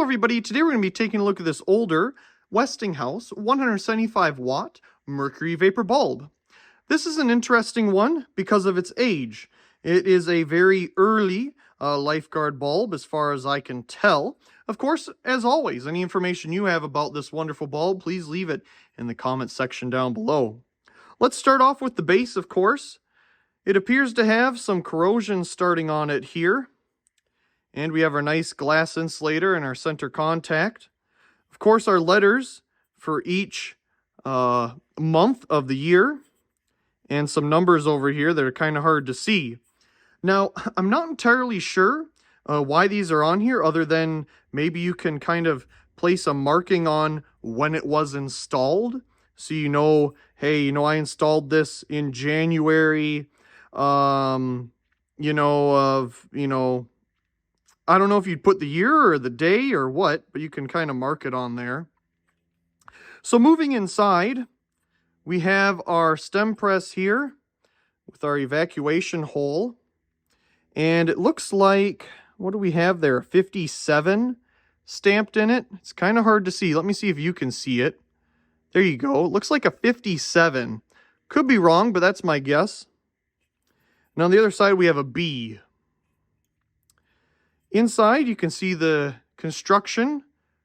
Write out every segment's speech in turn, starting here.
everybody, today we're going to be taking a look at this older Westinghouse 175 watt mercury vapor bulb. This is an interesting one because of its age. It is a very early Lifeguard bulb as far as I can tell. Of course, as always, any information you have about this wonderful bulb, please leave it in the comments section down below. Let's start off with the base, of course. It appears to have some corrosion starting on it here. And we have our nice glass insulator and our center contact. Of course, our letters for each month of the year. And some numbers over here that are kind of hard to see. Now, I'm not entirely sure why these are on here, other than maybe you can kind of place a marking on when it was installed. So you know, hey, I installed this in January, I don't know if you'd put the year or the day or what, but you can kind of mark it on there. So moving inside, we have our stem press here with our evacuation hole. And it looks like, what do we have there? 57 stamped in it. It's kind of hard to see. Let me see if you can see it. There you go. It looks like a 57. Could be wrong, but that's my guess. And on the other side, we have a B. Inside, you can see the construction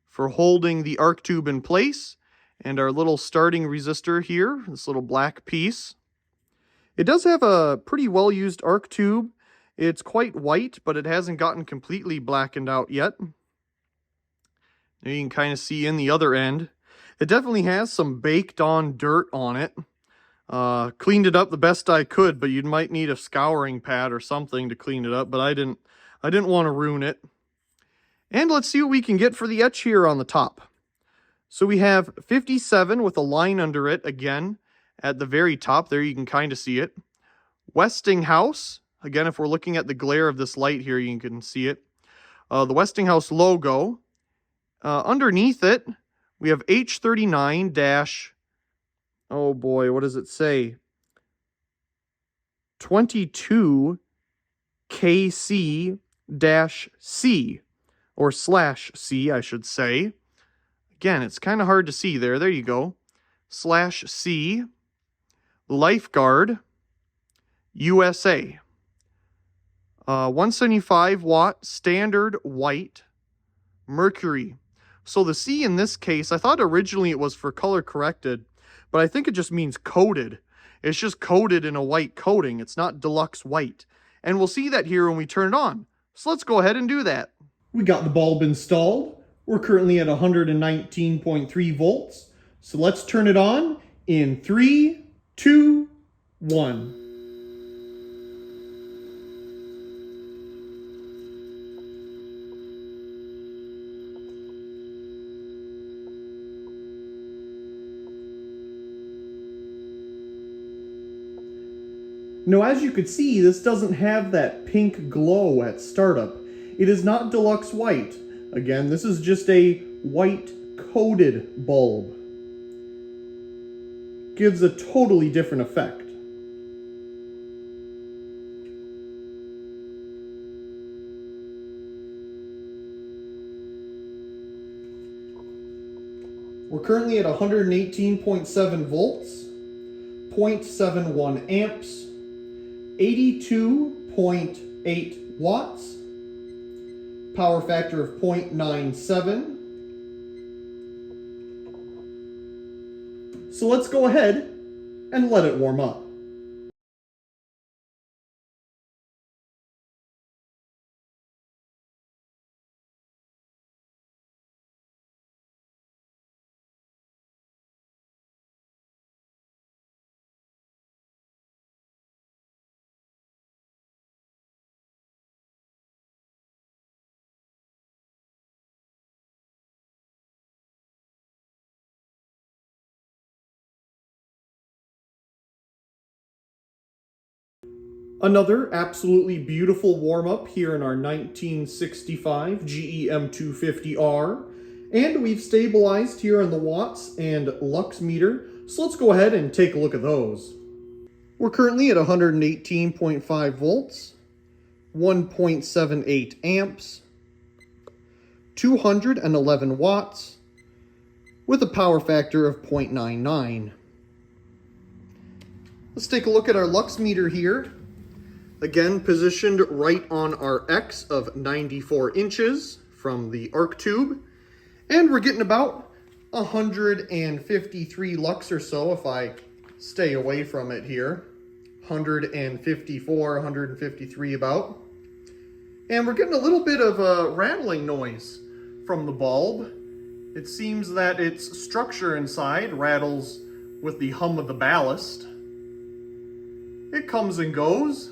for holding the arc tube in place and our little starting resistor here, this little black piece. It does have a pretty well-used arc tube. It's quite white, but it hasn't gotten completely blackened out yet. There you can kind of see in the other end. It definitely has some baked-on dirt on it. Cleaned it up the best I could, but you might need a scouring pad or something to clean it up, but I didn't want to ruin it. And let's see what we can get for the etch here on the top. So we have 57 with a line under it again at the very top. There you can kind of see it. Westinghouse. Again, if we're looking at the glare of this light here, you can see it. The Westinghouse logo. Underneath it, we have H39- oh boy, what does it say? 22 KC-C, or /C, I should say. Again, it's kind of hard to see there. There you go. /C, Lifeguard, USA. 175 watt, standard white, mercury. So the C in this case, I thought originally it was for color corrected, but I think it just means coated. It's just coated in a white coating. It's not deluxe white. And we'll see that here when we turn it on. So let's go ahead and do that. We got the bulb installed. We're currently at 119.3 volts. So let's turn it on in 3, 2, 1. Now, as you could see, this doesn't have that pink glow at startup. It is not deluxe white. Again, this is just a white coated bulb. Gives a totally different effect. We're currently at 118.7 volts, 0.71 amps, 82.8 watts, power factor of 0.97. So let's go ahead and let it warm up. Another absolutely beautiful warm-up here in our 1965 GE M250R. And we've stabilized here on the watts and lux meter, so let's go ahead and take a look at those. We're currently at 118.5 volts, 1.78 amps, 211 watts with a power factor of 0.99. Let's take a look at our lux meter here. Again, positioned right on our X of 94 inches from the arc tube. And we're getting about 153 lux or so if I stay away from it here. 154, 153 about. And we're getting a little bit of a rattling noise from the bulb. It seems that its structure inside rattles with the hum of the ballast. It comes and goes.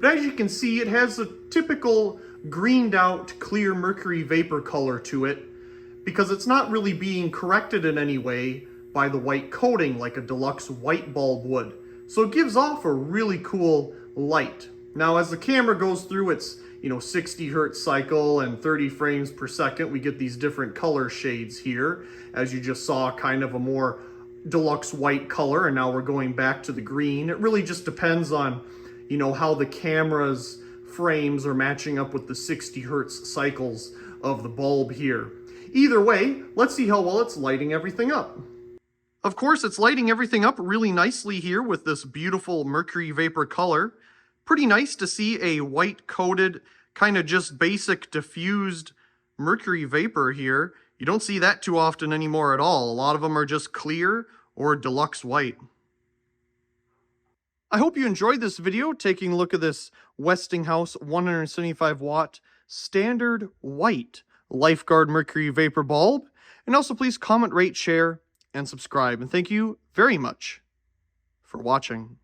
But as you can see, it has a typical greened out clear mercury vapor color to it because it's not really being corrected in any way by the white coating like a deluxe white bulb would. So it gives off a really cool light. Now as the camera goes through its 60 hertz cycle and 30 frames per second, we get these different color shades here. As you just saw, kind of a more deluxe white color, and now we're going back to the green. It really just depends on how the camera's frames are matching up with the 60 hertz cycles of the bulb here. Either way, let's see how well it's lighting everything up. Of course, it's lighting everything up really nicely here with this beautiful mercury vapor color. Pretty nice to see a white coated, kind of just basic diffused mercury vapor here. You don't see that too often anymore at all. A lot of them are just clear or deluxe white. I hope you enjoyed this video taking a look at this Westinghouse 175 watt standard white Lifeguard Mercury vapor bulb. And also please comment, rate, share, and subscribe. And thank you very much for watching.